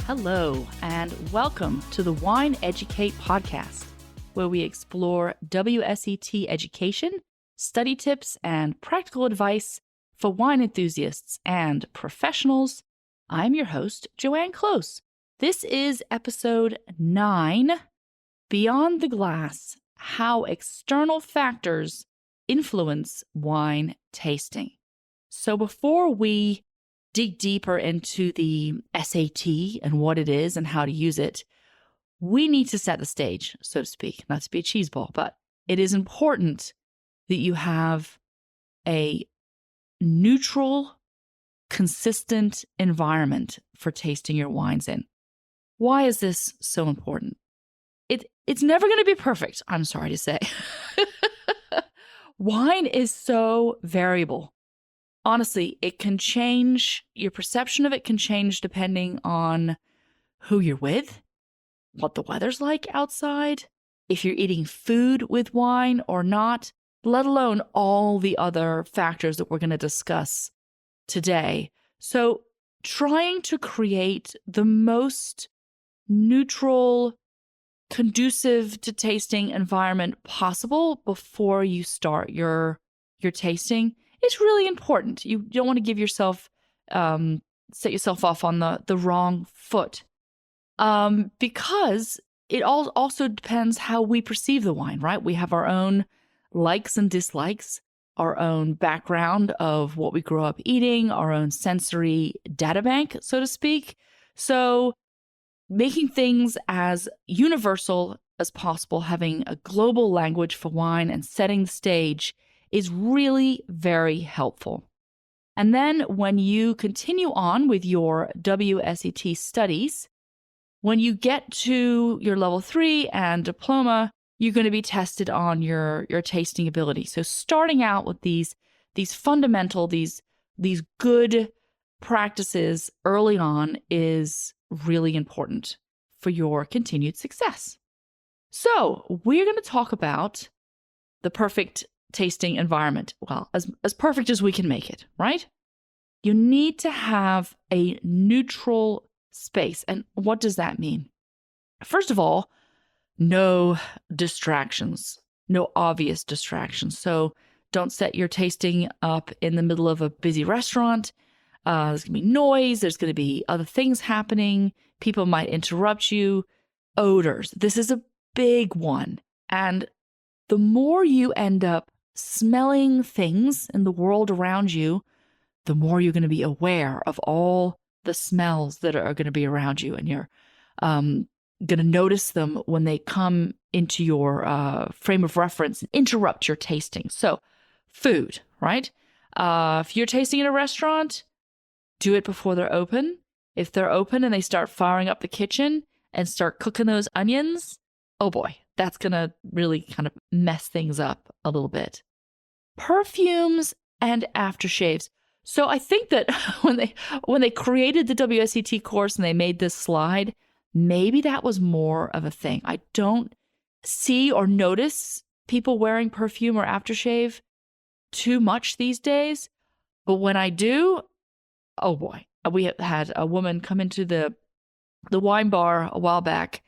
Hello, and welcome to the Wine Educate podcast, where we explore WSET education, study tips, and practical advice for wine enthusiasts and professionals. I'm your host, Joanne Close. This is episode 9, Beyond the Glass, How External Factors Influence Wine Tasting. So before we dig deeper into the SAT and what it is and how to use it, we need to set the stage, so to speak, not to be a cheeseball, but it is important that you have a neutral, consistent environment for tasting your wines in. Why is this so important? It's never going to be perfect, I'm sorry to say. Wine is so variable. Honestly, it can change, your perception of it can change depending on who you're with, what the weather's like outside, if you're eating food with wine or not, let alone all the other factors that we're going to discuss today. So trying to create the most neutral, conducive to tasting environment possible before you start your tasting is really important. You don't want to give yourself, set yourself off on the wrong foot, because it also depends how we perceive the wine, right? We have our own likes and dislikes, our own background of what we grew up eating, our own sensory data bank, so to speak. So making things as universal as possible, having a global language for wine and setting the stage is really very helpful. And then when you continue on with your WSET studies, when you get to your level 3 and diploma, you're going to be tested on your tasting ability. So starting out with these fundamental, these good practices early on is really important for your continued success. So we're going to talk about the perfect tasting environment. Well, as perfect as we can make it, right? You need to have a neutral space. And what does that mean? First of all, no distractions, no obvious distractions. So don't set your tasting up in the middle of a busy restaurant. There's going to be noise. There's going to be other things happening. People might interrupt you. Odors. This is a big one. And the more you end up smelling things in the world around you, the more you're going to be aware of all the smells that are going to be around you. And you're going to notice them when they come into your frame of reference and interrupt your tasting. So food, right? If you're tasting in a restaurant, do it before they're open. If they're open and they start firing up the kitchen and start cooking those onions, oh boy, that's going to really kind of mess things up a little bit. Perfumes and aftershaves. So I think that when they created the WSET course and they made this slide, maybe that was more of a thing. I don't see or notice people wearing perfume or aftershave too much these days. But when I do, oh boy, we had a woman come into the wine bar a while back,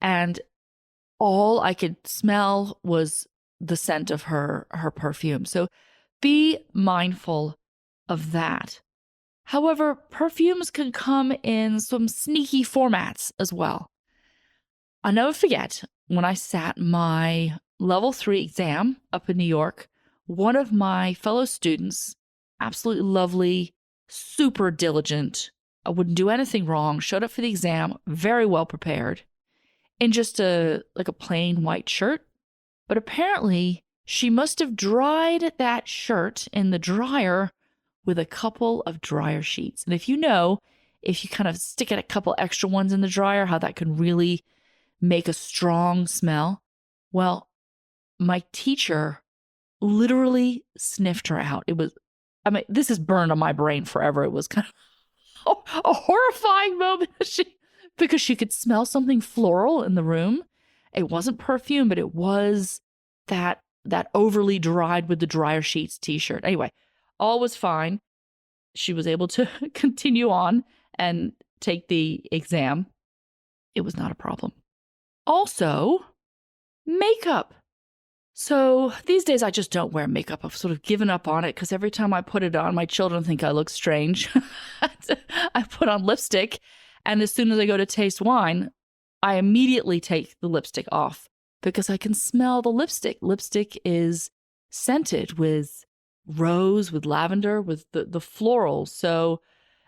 and all I could smell was the scent of her perfume. So be mindful of that. However, perfumes can come in some sneaky formats as well. I'll never forget when I sat my level 3 exam up in New York, one of my fellow students, absolutely lovely, super diligent, I wouldn't do anything wrong, showed up for the exam, very well prepared, in just a plain white shirt. But apparently she must have dried that shirt in the dryer with a couple of dryer sheets. And if you kind of stick a couple extra ones in the dryer, how that can really make a strong smell. Well, my teacher literally sniffed her out. This is burned on my brain forever. It was kind of a horrifying moment because she could smell something floral in the room. It wasn't perfume, but it was that overly dried with the dryer sheets t-shirt. Anyway, all was fine. She was able to continue on and take the exam, it was not a problem. Also, makeup. So these days I just don't wear makeup. I've sort of given up on it because every time I put it on, my children think I look strange. I put on lipstick, and as soon as I go to taste wine, I immediately take the lipstick off because I can smell the lipstick. Lipstick is scented with rose, with lavender, with the florals. So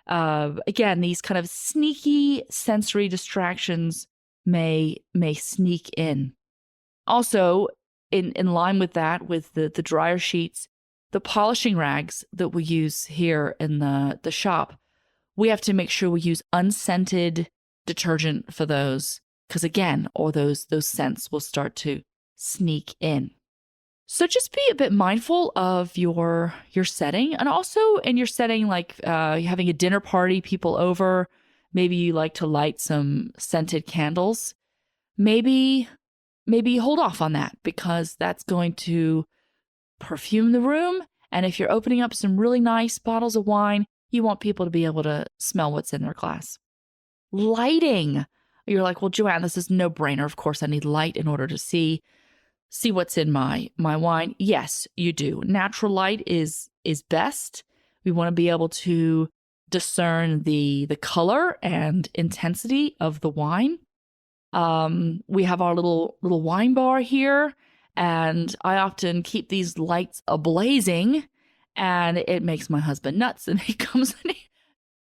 again, these kind of sneaky sensory distractions may sneak in. Also, in line with that, with the dryer sheets, the polishing rags that we use here in the shop, we have to make sure we use unscented detergent for those, because again, or those scents will start to sneak in. So just be a bit mindful of your setting, and also in your setting, like having a dinner party, people over, maybe you like to light some scented candles. Maybe hold off on that because that's going to perfume the room. And if you're opening up some really nice bottles of wine, you want people to be able to smell what's in their glass. Lighting. You're like, well, Joanne, this is no brainer. Of course, I need light in order to see what's in my wine. Yes, you do. Natural light is best. We want to be able to discern the color and intensity of the wine. We have our little wine bar here, and I often keep these lights ablazing, and it makes my husband nuts. And he comes and he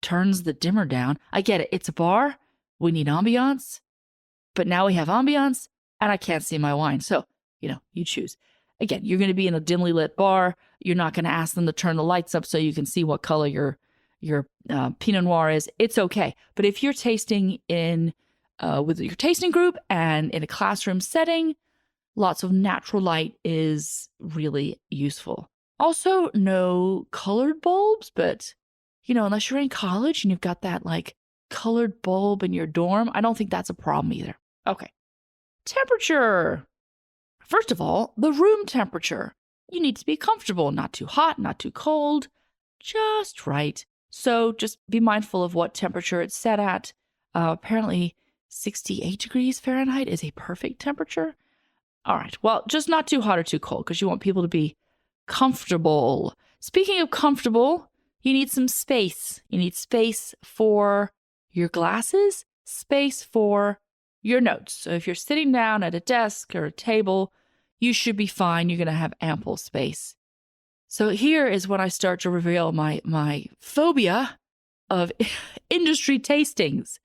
turns the dimmer down. I get it. It's a bar. We need ambiance, but now we have ambiance, and I can't see my wine. So, you choose. Again, you're going to be in a dimly lit bar. You're not going to ask them to turn the lights up so you can see what color your Pinot Noir is. It's okay. But if you're tasting in with your tasting group and in a classroom setting, lots of natural light is really useful. Also, no colored bulbs, but, unless you're in college and you've got that like colored bulb in your dorm, I don't think that's a problem either. Okay. Temperature. First of all, the room temperature. You need to be comfortable, not too hot, not too cold, just right. So just be mindful of what temperature it's set at. Apparently, 68 degrees Fahrenheit is a perfect temperature. All right. Well, just not too hot or too cold because you want people to be comfortable. Speaking of comfortable, you need some space. You need space for your glasses, space for your notes. So if you're sitting down at a desk or a table, you should be fine. You're going to have ample space. So here is when I start to reveal my phobia of industry tastings.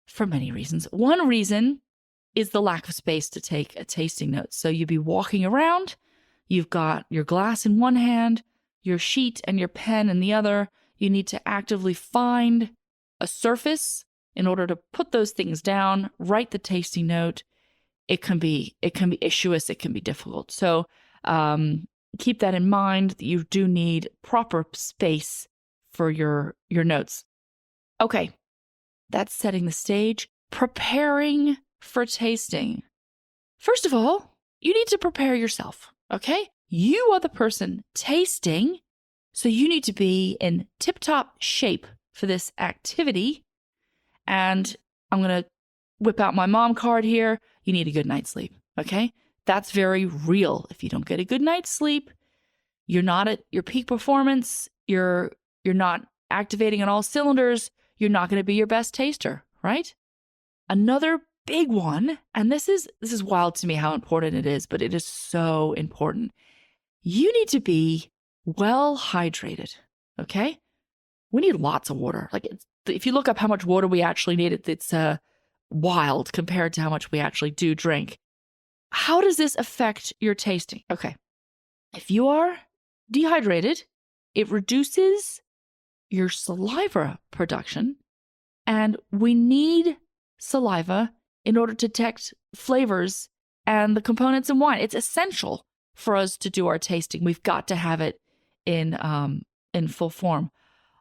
For many reasons. One reason is the lack of space to take a tasting note. So you'd be walking around, you've got your glass in one hand, your sheet and your pen in the other. You need to actively find a surface in order to put those things down, write the tasting note. It can be issuous, it can be difficult. So keep that in mind, that you do need proper space for your notes. Okay. That's setting the stage, preparing for tasting. First of all, you need to prepare yourself, okay? You are the person tasting, so you need to be in tip-top shape for this activity. And I'm going to whip out my mom card here. You need a good night's sleep, okay? That's very real. If you don't get a good night's sleep, you're not at your peak performance, you're not activating on all cylinders, you're not going to be your best taster, right? Another big one, and this is wild to me how important it is, but it is so important. You need to be well hydrated, okay? We need lots of water. Like if you look up how much water we actually need, it's wild compared to how much we actually do drink. How does this affect your tasting? Okay. If you are dehydrated, it reduces your saliva production, and we need saliva in order to detect flavors and the components in wine. It's essential for us to do our tasting. We've got to have it in full form.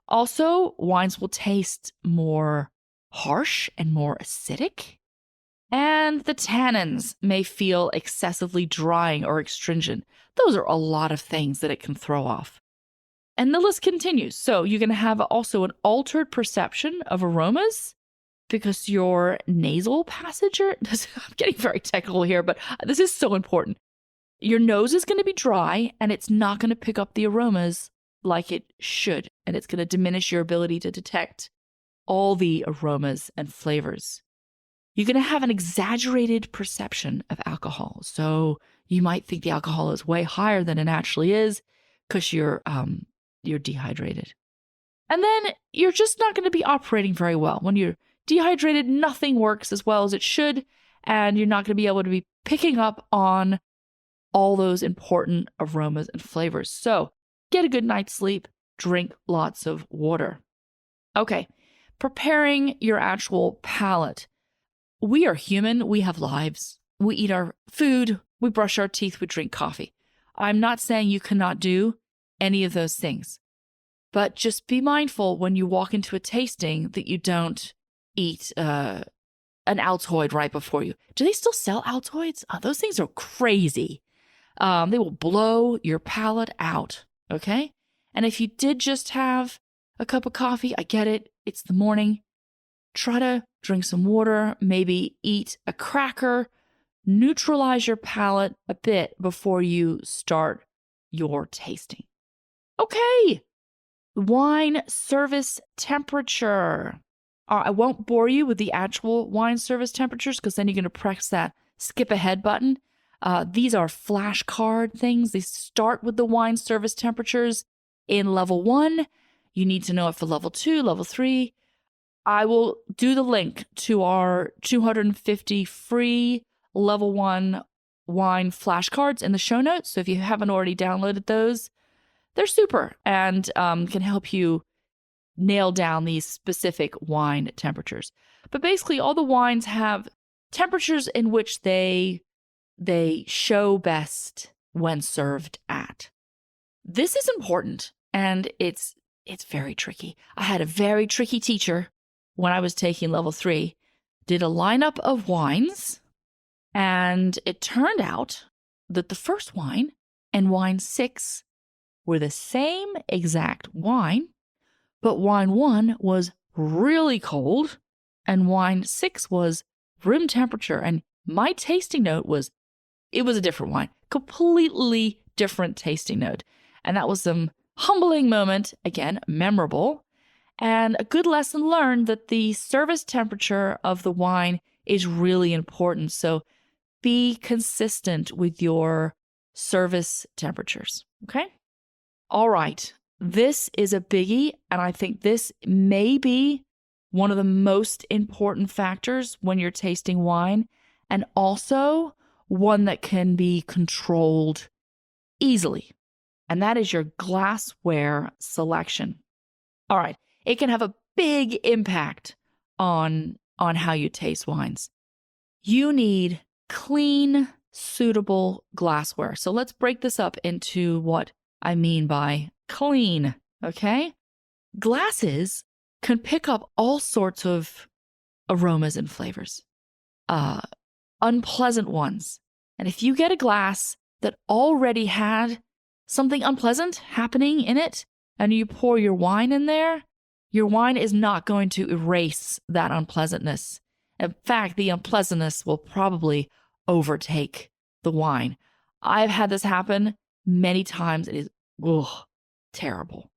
Also, wines will taste more harsh and more acidic, and the tannins may feel excessively drying or astringent. Those are a lot of things that it can throw off. And the list continues. So you can have also an altered perception of aromas because your nasal passage, I'm getting very technical here, but this is so important. Your nose is going to be dry and it's not going to pick up the aromas like it should. And it's going to diminish your ability to detect all the aromas and flavors. You're going to have an exaggerated perception of alcohol. So you might think the alcohol is way higher than it actually is because you're dehydrated. And then you're just not going to be operating very well. When you're dehydrated, nothing works as well as it should, and you're not going to be able to be picking up on all those important aromas and flavors. So get a good night's sleep, drink lots of water. Okay, preparing your actual palate. We are human. We have lives. We eat our food. We brush our teeth. We drink coffee. I'm not saying you cannot do any of those things, but just be mindful when you walk into a tasting that you don't eat an Altoid right before you. Do they still sell Altoids? Oh, those things are crazy. They will blow your palate out, okay? And if you did just have a cup of coffee, I get it. It's the morning. Try to drink some water, maybe eat a cracker, neutralize your palate a bit before you start your tasting. Okay, wine service temperature. I won't bore you with the actual wine service temperatures because then you're going to press that skip ahead button. These are flashcard things. They start with the wine service temperatures in level 1. You need to know it for level 2, level 3. I will do the link to our 250 free level 1 wine flashcards in the show notes. So if you haven't already downloaded those, they're super and can help you nail down these specific wine temperatures. But basically, all the wines have temperatures in which they show best when served at. This is important, and it's very tricky. I had a very tricky teacher when I was taking level 3, did a lineup of wines, and it turned out that the first wine and wine 6 were the same exact wine, but wine 1 was really cold and wine 6 was room temperature. And my tasting note was, it was a different wine, completely different tasting note. And that was some humbling moment, again, memorable, and a good lesson learned that the service temperature of the wine is really important. So be consistent with your service temperatures, okay? All right, this is a biggie, and I think this may be one of the most important factors when you're tasting wine, and also one that can be controlled easily, and that is your glassware selection. All right, it can have a big impact on how you taste wines. You need clean, suitable glassware. So let's break this up into what I mean by clean, okay? Glasses can pick up all sorts of aromas and flavors, unpleasant ones. And if you get a glass that already had something unpleasant happening in it, and you pour your wine in there, your wine is not going to erase that unpleasantness. In fact, the unpleasantness will probably overtake the wine. I've had this happen many times. It is terrible.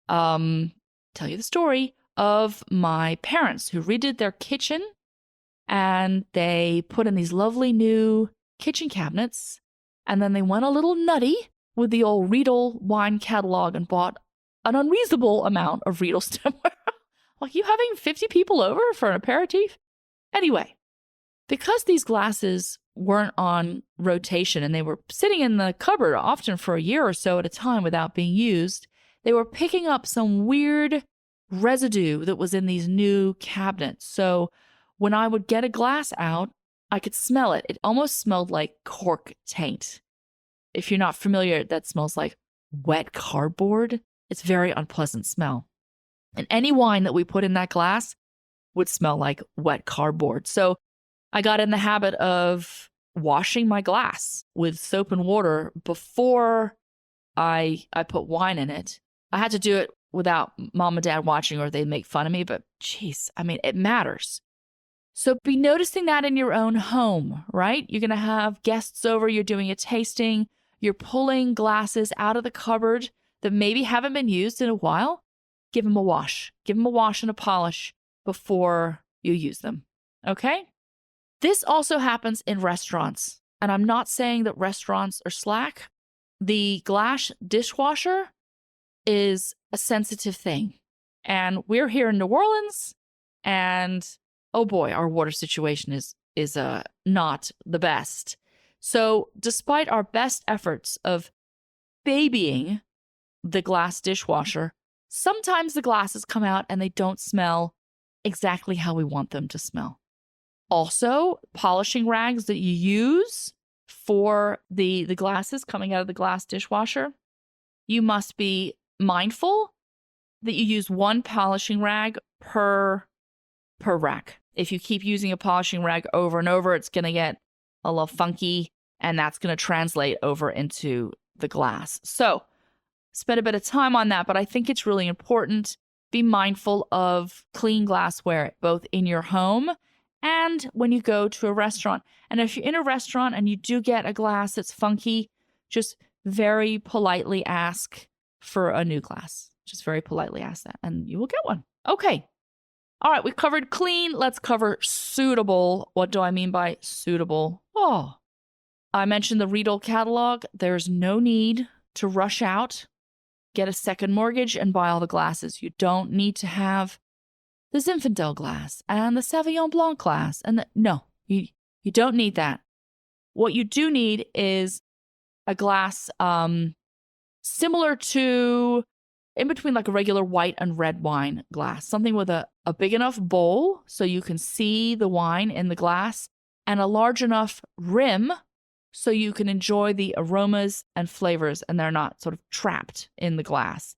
Tell you the story of my parents who redid their kitchen, and they put in these lovely new kitchen cabinets, and then they went a little nutty with the old Riedel wine catalog and bought an unreasonable amount of Riedel stemware. Like, you having 50 people over for an aperitif? Anyway, because these glasses weren't on rotation and they were sitting in the cupboard often for a year or so at a time without being used, they were picking up some weird residue that was in these new cabinets. So when I would get a glass out, I could smell it. It almost smelled like cork taint. If you're not familiar, that smells like wet cardboard. It's very unpleasant smell. And any wine that we put in that glass would smell like wet cardboard. So I got in the habit of washing my glass with soap and water before I put wine in it. I had to do it without mom and dad watching or they'd make fun of me, but geez, I mean, it matters. So be noticing that in your own home, right? You're going to have guests over, you're doing a tasting, you're pulling glasses out of the cupboard that maybe haven't been used in a while. Give them a wash. Give them a wash and a polish before you use them. Okay? This also happens in restaurants. And I'm not saying that restaurants are slack. The glass dishwasher is a sensitive thing. And we're here in New Orleans, and oh boy, our water situation is not the best. So despite our best efforts of babying the glass dishwasher, sometimes the glasses come out and they don't smell exactly how we want them to smell. Also, polishing rags that you use for the glasses coming out of the glass dishwasher, you must be mindful that you use one polishing rag per rack. If you keep using a polishing rag over and over, it's going to get a little funky, and that's going to translate over into the glass. So spend a bit of time on that, but I think it's really important. Be mindful of clean glassware, both in your home and when you go to a restaurant. And if you're in a restaurant and you do get a glass that's funky, just very politely ask for a new glass. Just very politely ask that, and you will get one. Okay. All right, we've covered clean. Let's cover suitable. What do I mean by suitable? Oh, I mentioned the Riedel catalog. There's no need to rush out, get a second mortgage, and buy all the glasses. You don't need to have the Zinfandel glass and the Sauvignon Blanc glass. No, you don't need that. What you do need is a glass similar to, in between like a regular white and red wine glass, something with a big enough bowl so you can see the wine in the glass, and a large enough rim so you can enjoy the aromas and flavors and they're not sort of trapped in the glass.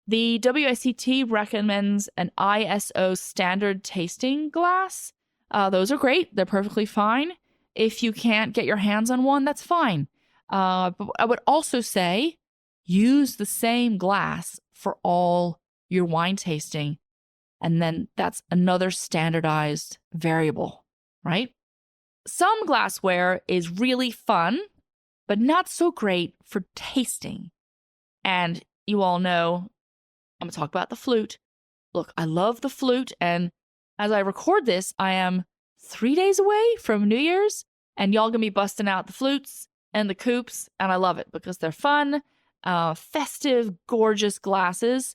The WSET recommends an ISO standard tasting glass. Those are great. They're perfectly fine. If you can't get your hands on one, that's fine. But I would also say use the same glass for all your wine tasting. And then that's another standardized variable, right? Some glassware is really fun, but not so great for tasting. And you all know, I'm going to talk about the flute. Look, I love the flute. And as I record this, I am 3 days away from New Year's. And y'all going to be busting out the flutes and the coupes. And I love it because they're fun, festive, gorgeous glasses.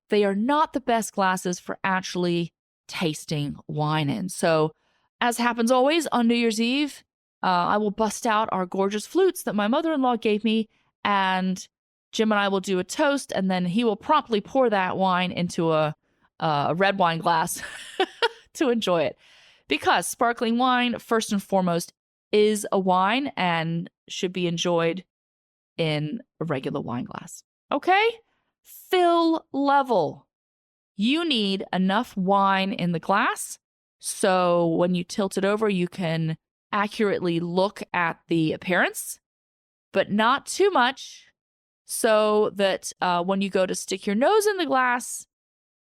They are not the best glasses for actually tasting wine in. So as happens always on New Year's Eve, I will bust out our gorgeous flutes that my mother-in-law gave me, and Jim and I will do a toast, and then he will promptly pour that wine into a red wine glass to enjoy it. Because sparkling wine, first and foremost, is a wine and should be enjoyed in a regular wine glass. Okay? Fill level. You need enough wine in the glass so when you tilt it over, you can accurately look at the appearance, but not too much so that when you go to stick your nose in the glass,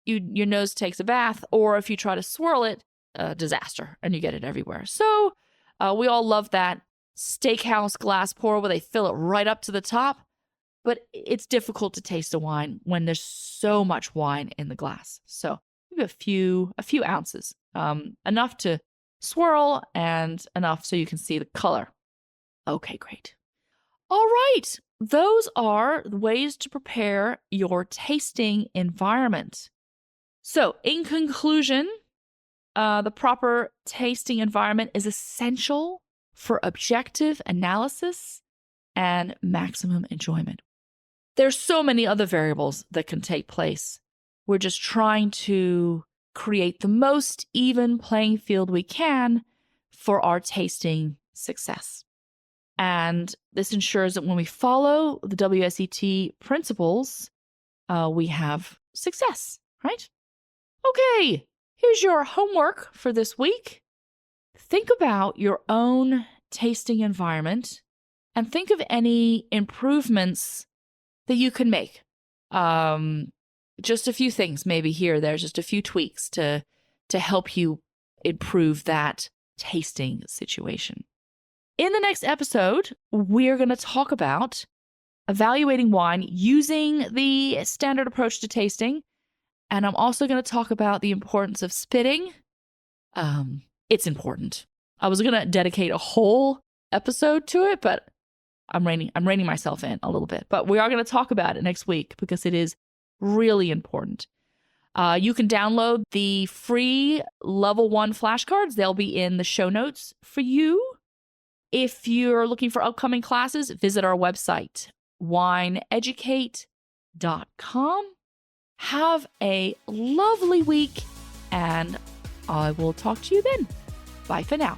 your nose takes a bath, or if you try to swirl it, disaster, and you get it everywhere. So we all love that steakhouse glass pour where they fill it right up to the top, but it's difficult to taste a wine when there's so much wine in the glass. So maybe a few ounces, enough to swirl and enough so you can see the color. Okay, great. All right. Those are the ways to prepare your tasting environment. So in conclusion, the proper tasting environment is essential for objective analysis and maximum enjoyment. There's so many other variables that can take place. We're just trying to create the most even playing field we can for our tasting success. And this ensures that when we follow the WSET principles, we have success, right? Okay, here's your homework for this week. Think about your own tasting environment and think of any improvements that you can make. Just a few things, maybe here, there's just a few tweaks to help you improve that tasting situation. In the next episode, we're going to talk about evaluating wine using the standard approach to tasting. And I'm also going to talk about the importance of spitting. It's important. I was going to dedicate a whole episode to it, but I'm reining myself in a little bit. But we are going to talk about it next week because it is really important. You can download the free Level 1 flashcards. They'll be in the show notes for you. If you're looking for upcoming classes, visit our website, wineeducate.com. Have a lovely week, and I will talk to you then. Bye for now.